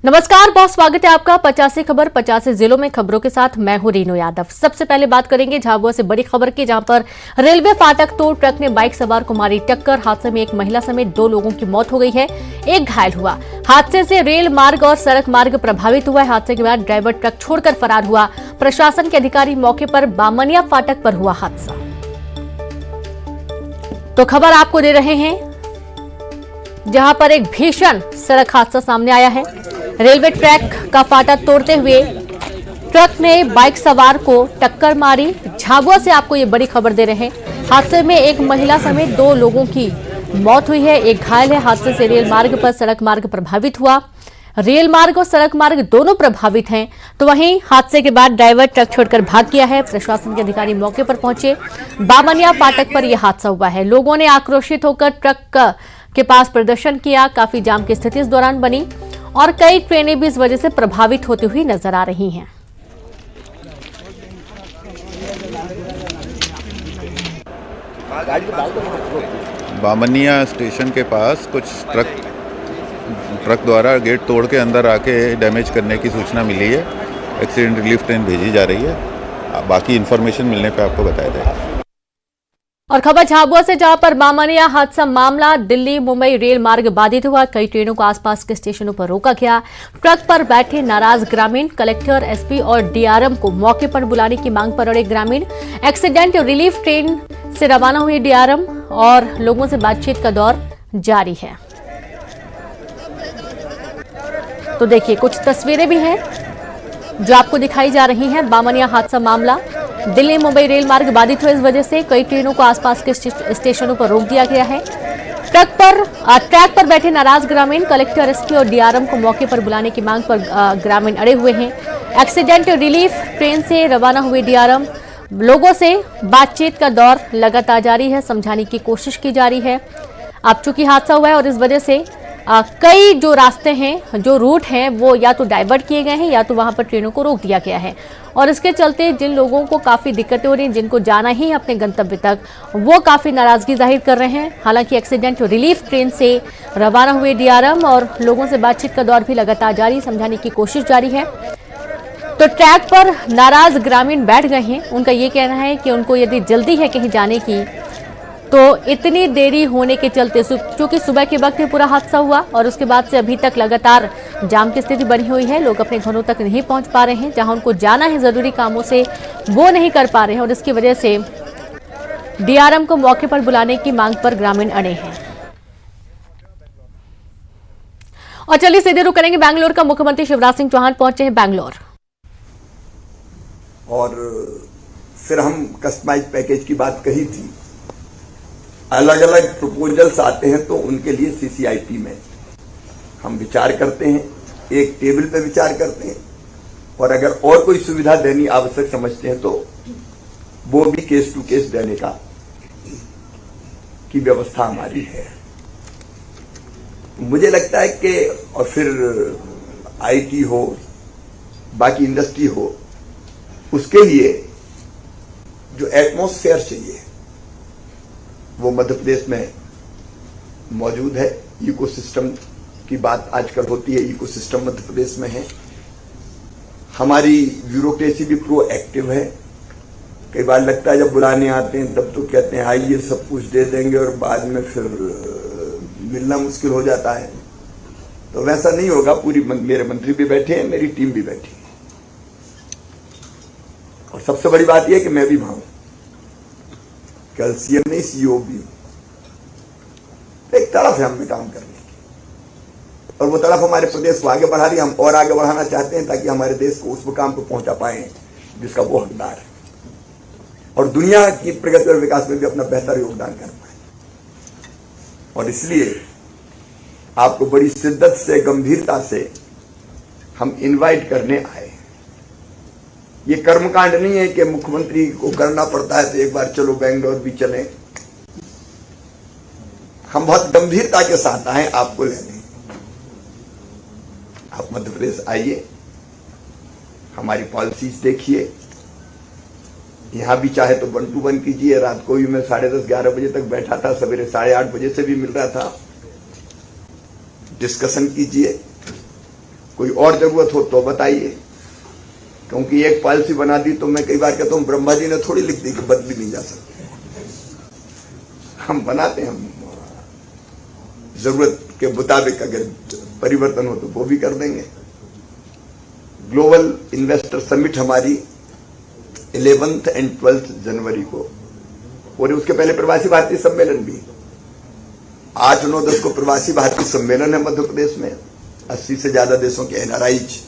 नमस्कार, बहुत स्वागत है आपका 50 खबर 50 जिलों में खबरों के साथ मैं हूं रीनू यादव। सबसे पहले बात करेंगे झाबुआ से बड़ी खबर की, जहां पर रेलवे फाटक तोड़ ट्रक ने बाइक सवार को मारी टक्कर। हादसे में एक महिला समेत 2 लोगों की मौत हो गई है, एक घायल हुआ। हादसे से रेल मार्ग और सड़क मार्ग प्रभावित हुआ है। हादसे के बाद ड्राइवर ट्रक छोड़कर फरार हुआ। प्रशासन के अधिकारी मौके पर बामनिया फाटक पर हुआ हादसा। तो खबर आपको दे रहे हैं जहां पर एक भीषण सड़क हादसा सामने आया है। रेलवे ट्रैक का फाटक तोड़ते हुए ट्रक ने बाइक सवार को टक्कर मारी। झाबुआ से आपको ये बड़ी खबर दे रहे हैं। हादसे में एक महिला समेत 2 लोगों की मौत हुई है, एक घायल है। हादसे से रेल मार्ग पर सड़क मार्ग प्रभावित हुआ। रेल मार्ग और सड़क मार्ग दोनों प्रभावित हैं। तो वहीं हादसे के बाद ड्राइवर ट्रक छोड़कर भाग गया है। प्रशासन के अधिकारी मौके पर पहुंचे। बामनिया फाटक पर यह हादसा हुआ है। लोगों ने आक्रोशित होकर ट्रक के पास प्रदर्शन किया। काफी जाम की स्थिति इस दौरान बनी और कई ट्रेनें भी इस वजह से प्रभावित होती हुई नजर आ रही हैं। बामनिया स्टेशन के पास कुछ ट्रक द्वारा गेट तोड़ के अंदर आके डैमेज करने की सूचना मिली है। एक्सीडेंट रिलीफ ट्रेन भेजी जा रही है। बाकी इन्फॉर्मेशन मिलने पे आपको बताया जाएगा। और खबर झाबुआ से, जहां पर बामनिया हादसा मामला दिल्ली मुंबई रेल मार्ग बाधित हुआ। कई ट्रेनों को आसपास के स्टेशनों पर रोका गया। ट्रक पर बैठे नाराज ग्रामीण कलेक्टर, एसपी और डीआरएम को मौके पर बुलाने की मांग पर अड़े ग्रामीण। एक्सीडेंट रिलीफ ट्रेन से रवाना हुए डीआरएम और लोगों से बातचीत का दौर जारी है। तो देखिए, कुछ तस्वीरें भी हैं जो आपको दिखाई जा रही हैं। बामनिया हादसा मामला, दिल्ली मुंबई रेल मार्ग बाधित हुए। इस वजह से कई ट्रेनों को आसपास के स्टेशनों पर रोक दिया गया है। ट्रैक पर बैठे नाराज ग्रामीण कलेक्टर, एसपी और डीआरएम को मौके पर बुलाने की मांग पर ग्रामीण अड़े हुए हैं। एक्सीडेंट रिलीफ ट्रेन से रवाना हुए डीआरएम, लोगों से बातचीत का दौर लगातार जारी है। समझाने की कोशिश की जा रही है। अब चूंकि हादसा हुआ है और इस वजह से कई जो रास्ते हैं, जो रूट हैं, वो या तो डाइवर्ट किए गए हैं या तो वहां पर ट्रेनों को रोक दिया गया है। और इसके चलते जिन लोगों को काफी दिक्कतें हो रही हैं, जिनको जाना ही है अपने गंतव्य तक, वो काफी नाराजगी जाहिर कर रहे हैं। हालांकि एक्सीडेंट रिलीफ ट्रेन से रवाना हुए डीआरएम और लोगों से बातचीत का दौर भी लगातार जारी, समझाने की कोशिश जारी है। तो ट्रैक पर नाराज ग्रामीण बैठ गए हैं। उनका ये कहना है कि उनको यदि जल्दी है कहीं जाने की, तो इतनी देरी होने के चलते, क्योंकि सुबह के वक्त पूरा हादसा हुआ और उसके बाद से अभी तक लगातार जाम की स्थिति बनी हुई है। लोग अपने घरों तक नहीं पहुंच पा रहे हैं। जहां उनको जाना है जरूरी कामों से, वो नहीं कर पा रहे हैं और इसकी वजह से डीआरएम को मौके पर बुलाने की मांग पर ग्रामीण अड़े हैं। और चलिए सीधे रुक करेंगे बैंगलोर का। मुख्यमंत्री शिवराज सिंह चौहान पहुंचे हैं बैंगलोर और फिर हम कस्टमाइज पैकेज की बात कही थी। अलग अलग प्रपोजल्स आते हैं तो उनके लिए सीसीआईपी में हम विचार करते हैं, एक टेबल पे विचार करते हैं और अगर और कोई सुविधा देनी आवश्यक समझते हैं तो वो भी केस टू केस देने की व्यवस्था हमारी है। मुझे लगता है कि और फिर आईटी हो, बाकी इंडस्ट्री हो, उसके लिए जो एटमॉस्फेयर चाहिए वो मध्य प्रदेश में मौजूद है। इकोसिस्टम की बात आजकल होती है, इकोसिस्टम मध्य प्रदेश में है। हमारी ब्यूरोक्रेसी भी प्रोएक्टिव है। कई बार लगता है जब बुलाने आते हैं तब तो कहते हैं आइए सब कुछ दे देंगे और बाद में फिर मिलना मुश्किल हो जाता है। तो वैसा नहीं होगा। मेरे मंत्री भी बैठे हैं, मेरी टीम भी बैठी है और सबसे बड़ी बात यह है कि मैं भी वहां हूं, कल सीएम नहीं सीओ भी हूं। एक तरफ है हमें काम करने की और वो तरफ हमारे प्रदेश को आगे बढ़ा रही है। हम और आगे बढ़ाना चाहते हैं ताकि हमारे देश को उस मुकाम पर पहुंचा पाए जिसका वो हकदार है और दुनिया की प्रगति और विकास में भी अपना बेहतर योगदान कर पाए। और इसलिए आपको बड़ी शिद्दत से, गंभीरता से हम इनवाइट करने आए। ये कर्मकांड नहीं है कि मुख्यमंत्री को करना पड़ता है तो एक बार चलो बेंगलोर भी चलें। हम बहुत गंभीरता के साथ आए आपको लेने। आप मध्य प्रदेश आइए, हमारी पॉलिसीज देखिए। यहां भी चाहे तो 1 to 1 कीजिए। रात को भी मैं 10:30-11 बजे तक बैठा था, सवेरे 8:30 बजे से भी मिल रहा था। डिस्कशन कीजिए, कोई और जरूरत हो तो बताइए, क्योंकि एक पॉलिसी बना दी तो मैं कई बार कहता हूं ब्रह्मा जी ने थोड़ी लिख दी कि बदली नहीं जा सकती। हम बनाते हैं, हम जरूरत के मुताबिक अगर परिवर्तन हो तो वो भी कर देंगे। ग्लोबल इन्वेस्टर समिट हमारी 11th एंड 12th जनवरी को, और उसके पहले प्रवासी भारतीय सम्मेलन भी 8, 9, 10 को प्रवासी भारतीय सम्मेलन है मध्य प्रदेश में। 80 से ज्यादा देशों के NRIs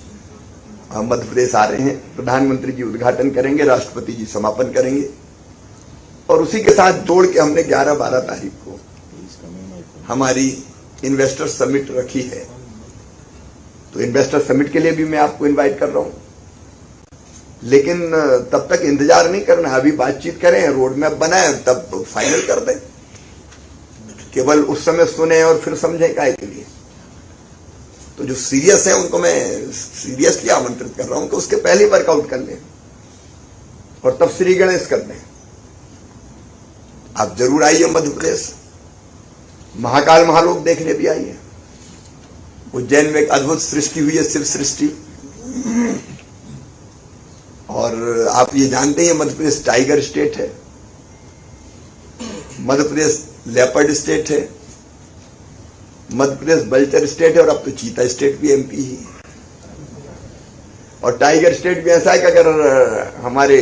मध्य प्रदेश आ रहे हैं। प्रधानमंत्री जी उद्घाटन करेंगे, राष्ट्रपति जी समापन करेंगे, और उसी के साथ जोड़ के हमने 11-12 तारीख को हमारी इन्वेस्टर समिट रखी है। तो इन्वेस्टर समिट के लिए भी मैं आपको इनवाइट कर रहा हूं, लेकिन तब तक इंतजार नहीं करना, अभी बातचीत करें, रोड मैप बनाए, तब फाइनल कर दें। केवल उस समय सुने और फिर समझे काहे के लिए। तो जो सीरियस है उनको मैं सीरियसली आमंत्रित कर रहा हूं कि उसके पहले वर्कआउट कर लें और तब श्री गणेश कर लें। आप जरूर आइए मध्य प्रदेश, महाकाल महालोक देखने भी आइए। उज्जैन में एक अद्भुत सृष्टि हुई है, शिव सृष्टि। और आप ये जानते हैं मध्य प्रदेश टाइगर स्टेट है, मध्य प्रदेश लेपर्ड स्टेट है, मध्य प्रदेश बल्चर स्टेट है, और अब तो चीता स्टेट भी MP ही। और टाइगर स्टेट भी ऐसा है कि अगर हमारे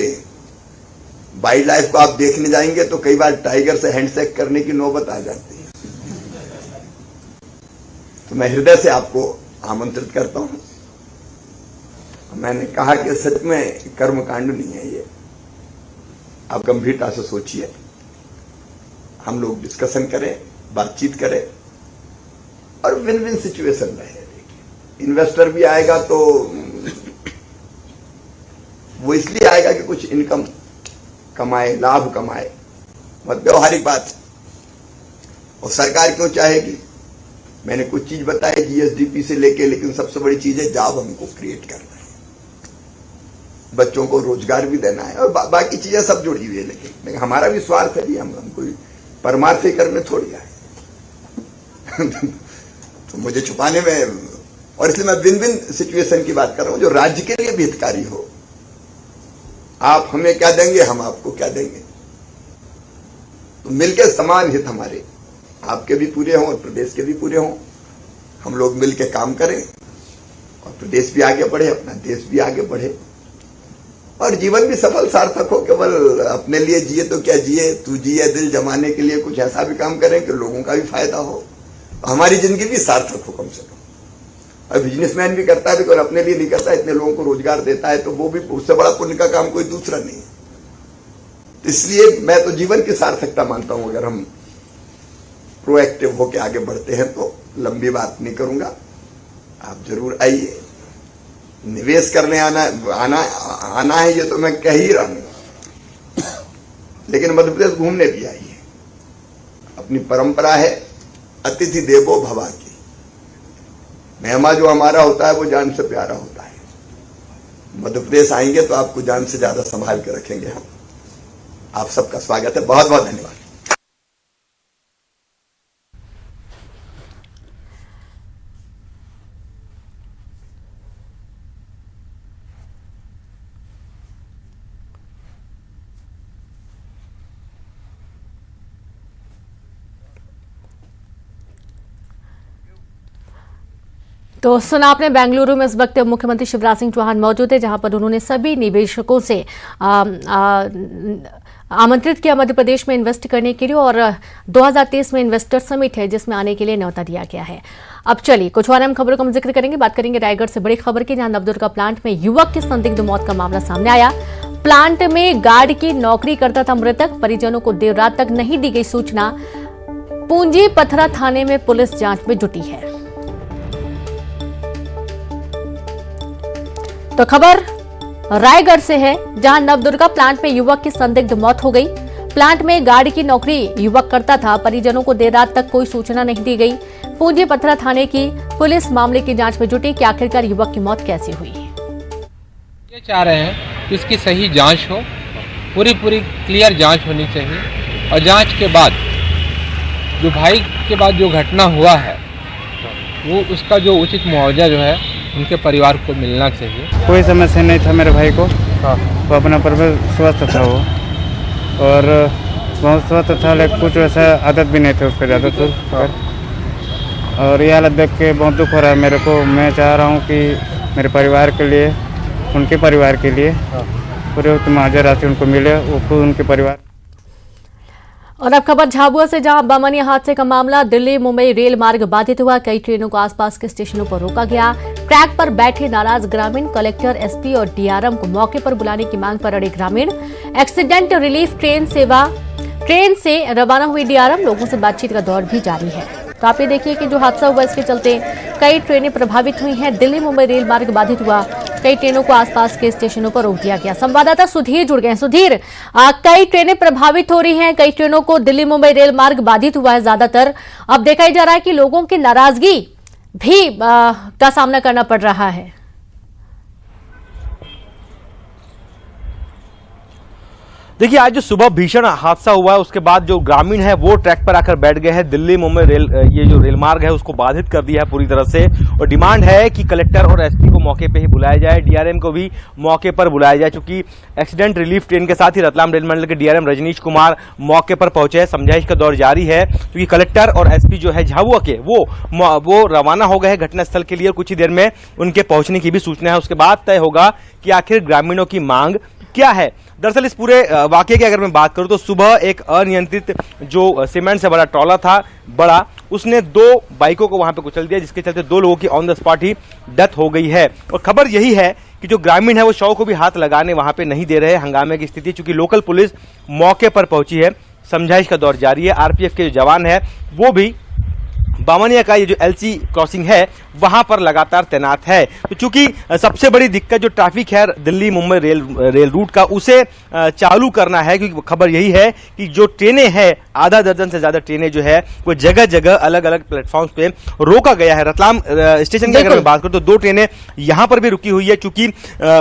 वाइल्ड लाइफ को आप देखने जाएंगे तो कई बार टाइगर से हैंडशेक करने की नौबत आ जाती है। तो मैं हृदय से आपको आमंत्रित करता हूं। मैंने कहा कि सच में कर्मकांड नहीं है ये, आप गंभीरता से सोचिए, हम लोग डिस्कशन करें, बातचीत करें और विन विन सिचुएशन रहे। देखिए, इन्वेस्टर भी आएगा तो वो इसलिए आएगा कि कुछ इनकम कमाए, लाभ कमाए, मतलब व्यवहारिक बात। और सरकार क्यों चाहेगी? मैंने कुछ चीज बताई GSDP से लेके, लेकिन सबसे बड़ी चीज है जॉब हमको क्रिएट करना है, बच्चों को रोजगार भी देना है, और बाकी चीजें सब जुड़ी हुई है। लेकिन हमारा भी स्वार्थ है, हम कोई परमार्थ ही करने थोड़ी आए। तो मुझे छुपाने में, और इसलिए मैं विन विन सिचुएशन की बात कर रहा हूं जो राज्य के लिए भी हितकारी हो। आप हमें क्या देंगे, हम आपको क्या देंगे, तो मिलकर समान हित हमारे, आपके भी पूरे हों और प्रदेश के भी पूरे हों। हम लोग मिलकर काम करें और प्रदेश भी आगे बढ़े, अपना देश भी आगे बढ़े, और जीवन भी सफल सार्थक हो। केवल अपने लिए जिए तो क्या जिए, तू जिए दिल जमाने के लिए कुछ ऐसा भी काम करें कि लोगों का भी फायदा हो, हमारी जिंदगी भी सार्थक हो कम से कम। और बिजनेसमैन भी करता है, लेकिन अपने लिए नहीं करता, इतने लोगों को रोजगार देता है, तो वो भी उससे बड़ा पुण्य का काम कोई दूसरा नहीं है। इसलिए मैं तो जीवन की सार्थकता मानता हूं। अगर हम प्रोएक्टिव होकर आगे बढ़ते हैं तो लंबी बात नहीं करूंगा, आप जरूर आइए, निवेश करने आना है, ये तो मैं कह ही रहा हूं, लेकिन मध्य प्रदेश घूमने भी आइए। अपनी परंपरा है अतिथि देवो भव की, मेहमान जो हमारा होता है वो जान से प्यारा होता है। मध्य प्रदेश आएंगे तो आपको जान से ज्यादा संभाल के रखेंगे हम। आप सबका स्वागत है, बहुत बहुत धन्यवाद। तो सुना आपने, बेंगलुरु में इस वक्त मुख्यमंत्री शिवराज सिंह चौहान मौजूद है, जहां पर उन्होंने सभी निवेशकों से आमंत्रित किया मध्य प्रदेश में इन्वेस्ट करने के लिए, और 2023 में इन्वेस्टर समिट है जिसमें आने के लिए न्योता दिया गया है। अब चलिए कुछ और अहम खबरों का हम जिक्र करेंगे। बात करेंगे रायगढ़ से बड़ी खबर की, जहां नवदुर्गा प्लांट में युवक की संदिग्ध मौत का मामला सामने आया। प्लांट में गार्ड की नौकरी करता था मृतक, परिजनों को देर रात तक नहीं दी गई सूचना। पूंजी पथरा थाने में पुलिस जांच में जुटी है। तो खबर रायगढ़ से है, जहां नवदुर्गा प्लांट में युवक की संदिग्ध मौत हो गई। प्लांट में गार्ड की नौकरी युवक करता था, परिजनों को देर रात तक कोई सूचना नहीं दी गई। पूंजी पथरा थाने की पुलिस मामले की जांच में जुटी कि आखिरकार युवक की मौत कैसे हुई। ये चाह रहे हैं कि इसकी सही जांच हो, पूरी क्लियर जांच होनी चाहिए, और जांच के बाद जो भाई के बाद जो घटना हुआ है वो उसका जो उचित मुआवजा जो है उनके परिवार को मिलना चाहिए। कोई समस्या नहीं था मेरे भाई को। हाँ। वो अपना परिवार स्वस्थ था वो, और बहुत स्वस्थ था, लेकिन कुछ वैसा आदत भी नहीं थी उसकी ज़्यादा तो। और ये हालत देख के बहुत दुख हो रहा है मेरे को। मैं चाह रहा हूँ कि मेरे परिवार के लिए, उनके परिवार के लिए पूरे मुआवजा राशि उनको मिले, वो खुद उनके परिवार। और अब खबर झाबुआ से, जहां बमनिया हादसे का मामला, दिल्ली मुंबई रेल मार्ग बाधित हुआ। कई ट्रेनों को आसपास के स्टेशनों पर रोका गया। ट्रैक पर बैठे नाराज ग्रामीण, कलेक्टर, एसपी और डीआरएम को मौके पर बुलाने की मांग पर अड़े ग्रामीण। एक्सीडेंट रिलीफ ट्रेन से रवाना हुई डीआरएम, लोगों से बातचीत का दौर भी जारी है। तो आप ये देखिए कि जो हादसा हुआ इसके चलते कई ट्रेनें प्रभावित हुई हैं। दिल्ली मुंबई रेल मार्ग बाधित हुआ, कई ट्रेनों को आसपास के स्टेशनों पर रोक दिया गया। संवाददाता सुधीर जुड़ गए। सुधीर, कई ट्रेनें प्रभावित हो रही हैं, कई ट्रेनों को दिल्ली मुंबई रेल मार्ग बाधित हुआ है ज्यादातर। अब देखा जा रहा है कि लोगों की नाराजगी भी का सामना करना पड़ रहा है। देखिए, आज जो सुबह भीषण हादसा हुआ है उसके बाद जो ग्रामीण है वो ट्रैक पर आकर बैठ गए हैं। दिल्ली मुंबई ये जो रेल मार्ग है उसको बाधित कर दिया है पूरी तरह से, और डिमांड है कि कलेक्टर और एसपी को मौके पे ही बुलाया जाए, डीआरएम को भी मौके पर बुलाया जाए। चूंकि एक्सीडेंट रिलीफ ट्रेन के साथ ही रतलाम रेल मंडल के डीआरएम रजनीश कुमार मौके पर पहुंचे हैं। समझाइश का दौर जारी है, क्योंकि कलेक्टर और एसपी जो है झाबुआ के वो रवाना हो गए हैं घटनास्थल के लिए, और कुछ ही देर में उनके पहुंचने की भी सूचना है। उसके बाद तय होगा कि आखिर ग्रामीणों की मांग क्या है। दरअसल इस पूरे वाकये की अगर मैं बात करूं तो सुबह एक अनियंत्रित जो सीमेंट से बड़ा ट्रॉला था उसने 2 बाइकों को वहां पे कुचल दिया, जिसके चलते 2 लोगों की on the spot he death हो गई है। और खबर यही है कि जो ग्रामीण है वो शव को भी हाथ लगाने वहां पे नहीं दे रहे। हंगामे की स्थिति, चूंकि लोकल पुलिस मौके पर पहुंची है, समझाइश का दौर जारी है। आरपीएफ के जो जवान है वो भी बामनिया का ये जो एलसी क्रॉसिंग है वहां पर लगातार तैनात है। तो चूंकि सबसे बड़ी दिक्कत जो ट्रैफिक है दिल्ली मुंबई रेल रूट का, उसे चालू करना है, क्योंकि खबर यही है कि जो ट्रेनें हैं, आधा दर्जन से ज्यादा ट्रेनें जो है वो जगह जगह अलग अलग प्लेटफॉर्म्स पे रोका गया है। रतलाम स्टेशन की अगर मैं बात करूं तो 2 ट्रेनें यहां पर भी रुकी हुई है, चूंकि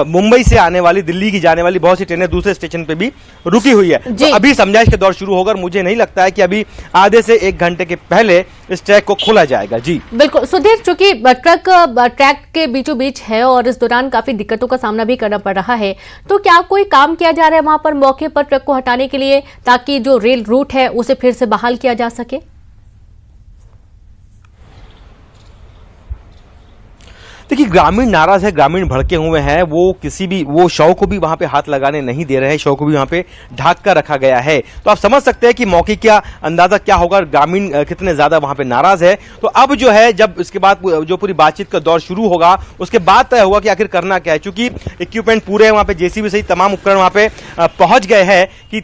मुंबई से आने वाली, दिल्ली की जाने वाली बहुत सी ट्रेनें दूसरे स्टेशन पे भी रुकी हुई है। तो अभी समझाइश का दौर शुरू होगा, और मुझे नहीं लगता है कि अभी आधे से 1 घंटे के पहले इस ट्रैक को खोला जाएगा। जी बिल्कुल सुधीर, चूंकि ट्रैक के बीचों बीच है और इस दौरान काफी दिक्कतों का सामना भी करना पड़ रहा है, तो क्या कोई काम किया जा रहा है वहां पर मौके पर ट्रक को हटाने के लिए, ताकि जो रेल रूट है उसे फिर से बहाल किया जा सके? देखिए, ग्रामीण नाराज है, ग्रामीण भड़के हुए हैं। वो शव को भी वहां पे हाथ लगाने नहीं दे रहे हैं, शव को भी वहां पे ढाक कर रखा गया है। तो आप समझ सकते हैं कि मौके का अंदाजा क्या होगा, ग्रामीण कितने ज्यादा वहां पे नाराज है। तो अब जो है, जब इसके बाद जो पूरी बातचीत का दौर शुरू होगा उसके बाद तय होगा कि आखिर करना क्या है। चूंकि इक्विपमेंट पूरे वहां पे, जेसीबी सहित तमाम उपकरण वहां पे पहुंच गए हैं कि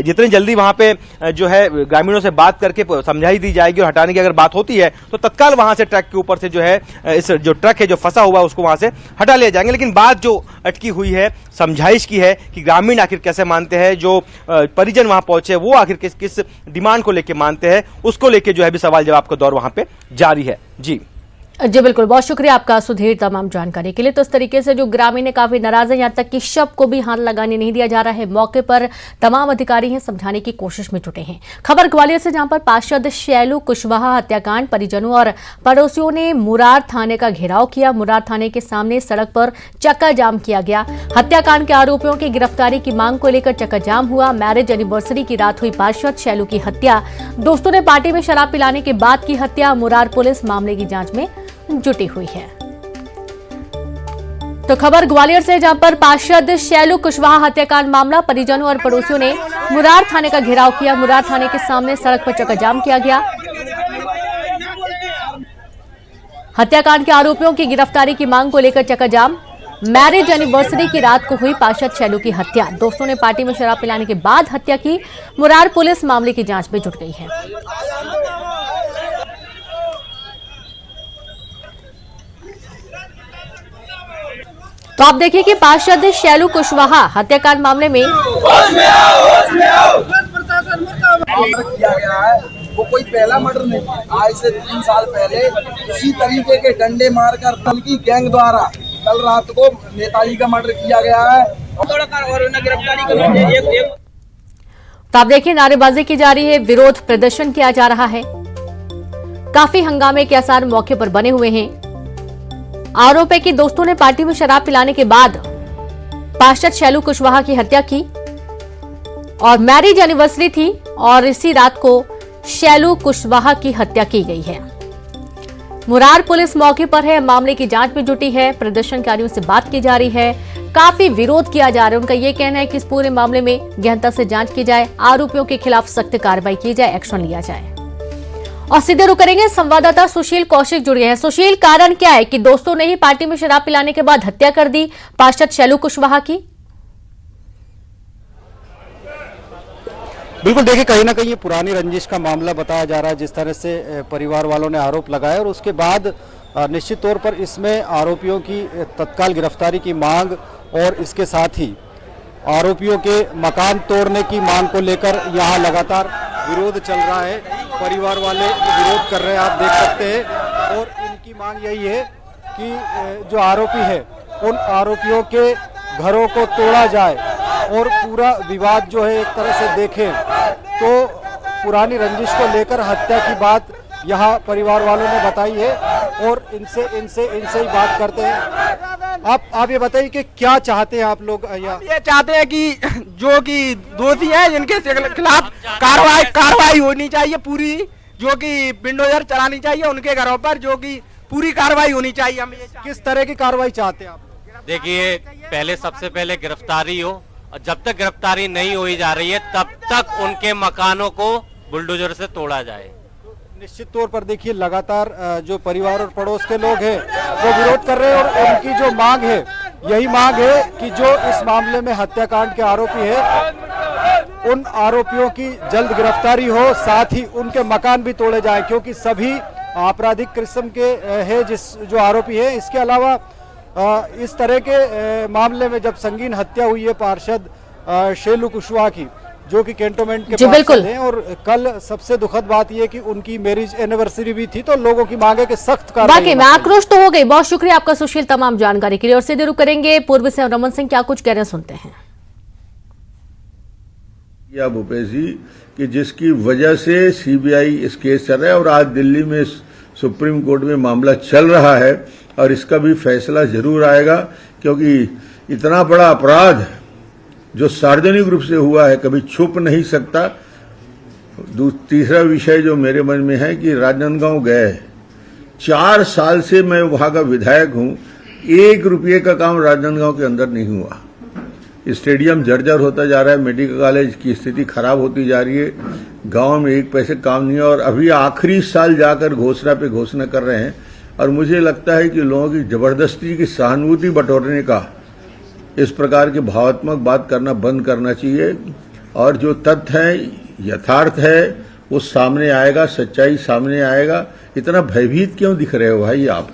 जितनी जल्दी वहां पे जो है ग्रामीणों से बात करके समझाई दी जाएगी और हटाने की अगर बात होती है तो तत्काल वहां से ट्रक के ऊपर से जो है इस जो ट्रक है जो फंसा हुआ है उसको वहां से हटा लिया जाएंगे। लेकिन बात जो अटकी हुई है समझाइश की है कि ग्रामीण आखिर कैसे मानते हैं, जो परिजन वहां पहुंचे वो आखिर किस डिमांड को लेकर मानते हैं, उसको लेकर जो है भी सवाल जवाब का दौर वहां पे जारी है। जी बिल्कुल, बहुत शुक्रिया आपका सुधीर तमाम जानकारी के लिए। तो इस तरीके से जो ग्रामीण है काफी नाराज है, यहाँ तक कि शव को भी हाथ लगाने नहीं दिया जा रहा है। मौके पर तमाम अधिकारी हैं, समझाने की कोशिश में जुटे हैं। खबर ग्वालियर से, जहां पर पार्षद शैलू कुशवाहा हत्याकांड, परिजनों और पड़ोसियों ने मुरार थाने का घेराव किया। मुरार थाने के सामने सड़क पर चक्का जाम किया गया। हत्याकांड के आरोपियों की गिरफ्तारी की मांग को लेकर चक्का जाम हुआ। मैरिज एनिवर्सरी की रात हुई पार्षद शैलू की हत्या। दोस्तों ने पार्टी में शराब पिलाने के बाद की हत्या। मुरार पुलिस मामले की जांच में जुटी हुई है। तो खबर ग्वालियर से, जहां पर पार्षद शैलू कुशवाहा हत्याकांड मामला, परिजनों और पड़ोसियों ने मुरार थाने का घेराव किया। मुरार थाने के सामने सड़क पर चक्का जाम किया गया। हत्याकांड के आरोपियों की गिरफ्तारी की मांग को लेकर चक्का जाम। मैरिज एनिवर्सरी की रात को हुई पार्षद शैलू की हत्या। दोस्तों ने पार्टी में शराब पिलाने के बाद हत्या की। मुरार पुलिस मामले की जांच में जुट गई है। तो आप देखिए कि पार्षद शैलू कुशवाहा हत्याकांड मामले में किया गया है, वो कोई पहला मर्डर नहीं। आज से 3 साल पहले इसी तरीके के डंडे मारकर तलकी गैंग द्वारा कल रात को नेताजी का मर्डर किया गया है और उन्हें गिरफ्तारी। तो आप देखिए, नारेबाजी की जा रही है, विरोध प्रदर्शन किया जा रहा है। काफी हंगामे के आसार मौके पर बने हुए हैं। आरोप है कि दोस्तों ने पार्टी में शराब पिलाने के बाद पार्षद शैलू कुशवाहा की हत्या की और मैरिज एनिवर्सरी थी और इसी रात को शैलू कुशवाहा की हत्या की गई है। मुरार पुलिस मौके पर है, मामले की जांच में जुटी है, प्रदर्शनकारियों से बात की जा रही है, काफी विरोध किया जा रहा है। उनका यह कहना है कि इस पूरे मामले में गहनता से जांच की जाए, आरोपियों के खिलाफ सख्त कार्रवाई की जाए, एक्शन लिया जाए। और सीधे रुक करेंगे, संवाददाता सुशील कौशिक जुड़े हैं। सुशील, कारण क्या है कि दोस्तों ने ही पार्टी में शराब पिलाने के बाद हत्या कर दी पार्षद शैलू कुशवाहा की? बिल्कुल, देखिए कहीं ना कहीं ये पुरानी रंजिश का मामला बताया जा रहा है, जिस तरह से परिवार वालों ने आरोप लगाया और उसके बाद निश्चित तौर पर इसमें आरोपियों की तत्काल गिरफ्तारी की मांग और इसके साथ ही आरोपियों के मकान तोड़ने की मांग को लेकर यहाँ लगातार विरोध चल रहा है। परिवार वाले विरोध कर रहे हैं, आप देख सकते हैं, और इनकी मांग यही है कि जो आरोपी है उन आरोपियों के घरों को तोड़ा जाए और पूरा विवाद जो है एक तरह से देखें तो पुरानी रंजिश को लेकर हत्या की बात यहाँ परिवार वालों ने बताई है और इनसे ही बात करते हैं। आप ये बताइए कि क्या चाहते हैं आप लोग? ये चाहते हैं कि जो कि दोषी है जिनके खिलाफ कार्रवाई होनी चाहिए पूरी, जो कि बिल्डोजर चलानी चाहिए उनके घरों पर, जो कि पूरी कार्रवाई होनी चाहिए। हम किस तरह की कार्रवाई चाहते हैं आप? देखिए, पहले सबसे पहले गिरफ्तारी हो और जब तक गिरफ्तारी नहीं हुई जा रही है तब तक उनके मकानों को बुलडोजर से तोड़ा जाए। निश्चित तौर पर देखिए लगातार जो परिवार और पड़ोस के लोग हैं वो विरोध कर रहे हैं और उनकी जो मांग है यही मांग है कि जो इस मामले में हत्याकांड के आरोपी है उन आरोपियों की जल्द गिरफ्तारी हो, साथ ही उनके मकान भी तोड़े जाए, क्योंकि सभी आपराधिक किस्म के है जो आरोपी है। इसके अलावा इस तरह के मामले में जब संगीन हत्या हुई है पार्षद शैलू कुशवाहा की, जो कि कैंटोनमेंट के पार्षद हैं, और कल सबसे दुखद बात यह कि उनकी मैरिज एनिवर्सरी भी थी, तो लोगों की मांग है कि सख्त कार्रवाई। बाकी में आक्रोश तो हो गई। बहुत शुक्रिया आपका सुशील तमाम जानकारी के लिए। और सीधे रुक करेंगे पूर्व से रमन सिंह क्या कुछ कह रहे हैं, सुनते हैं। या भूपेश जी कि जिसकी वजह से सीबीआई इस केस चल रहा है और आज दिल्ली में सुप्रीम कोर्ट में मामला चल रहा है और इसका भी फैसला जरूर आएगा, क्योंकि इतना बड़ा अपराध जो सार्वजनिक रूप से हुआ है कभी छुप नहीं सकता। तीसरा विषय जो मेरे मन में है कि राजनांदगांव गए, 4 साल से मैं वहां का विधायक हूं, 1 रुपये का काम राजनांदगांव के अंदर नहीं हुआ। स्टेडियम जर्जर होता जा रहा है, मेडिकल कॉलेज की स्थिति खराब होती जा रही है, गांव में 1 पैसे काम नहीं है और अभी आखिरी साल जाकर घोषणा पे घोषणा कर रहे हैं। और मुझे लगता है कि लोगों की जबरदस्ती की सहानुभूति बटोरने का, इस प्रकार की भावात्मक बात करना बंद करना चाहिए और जो तथ्य है, यथार्थ है, वो सामने आएगा, सच्चाई सामने आएगा। इतना भयभीत क्यों दिख रहे हो भाई आप?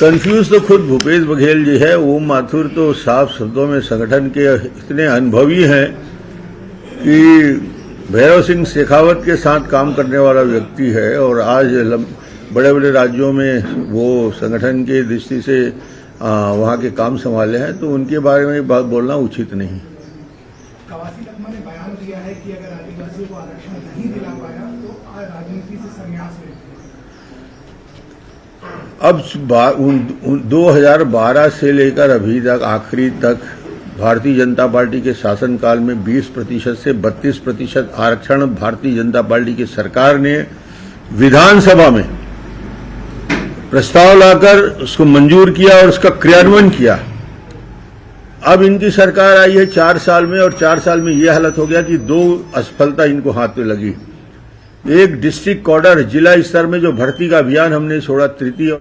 कंफ्यूज तो खुद भूपेश बघेल जी है। ओम माथुर तो साफ शब्दों में संगठन के इतने अनुभवी हैं कि भैरव सिंह शेखावत के साथ काम करने वाला व्यक्ति है और आज बड़े बड़े राज्यों में वो संगठन की दृष्टि से वहाँ के काम संभाले हैं, तो उनके बारे में बात बोलना उचित नहीं। कवासी लखमा ने बयान दिया है कि अगर आदिवासियों को आरक्षण नहीं दिला पाया तो राजनीति से संन्यास अब 2012 से लेकर अभी तक आखिरी तक भारतीय जनता पार्टी के शासनकाल में 20% से 32% आरक्षण भारतीय जनता पार्टी की सरकार ने विधानसभा में प्रस्ताव लाकर उसको मंजूर किया और उसका क्रियान्वयन किया। अब इनकी सरकार आई है 4 साल में और 4 साल में यह हालत हो गया कि 2 असफलता इनको हाथ में लगी। एक डिस्ट्रिक्ट कॉडर जिला स्तर में जो भर्ती का अभियान हमने छोड़ा, तृतीय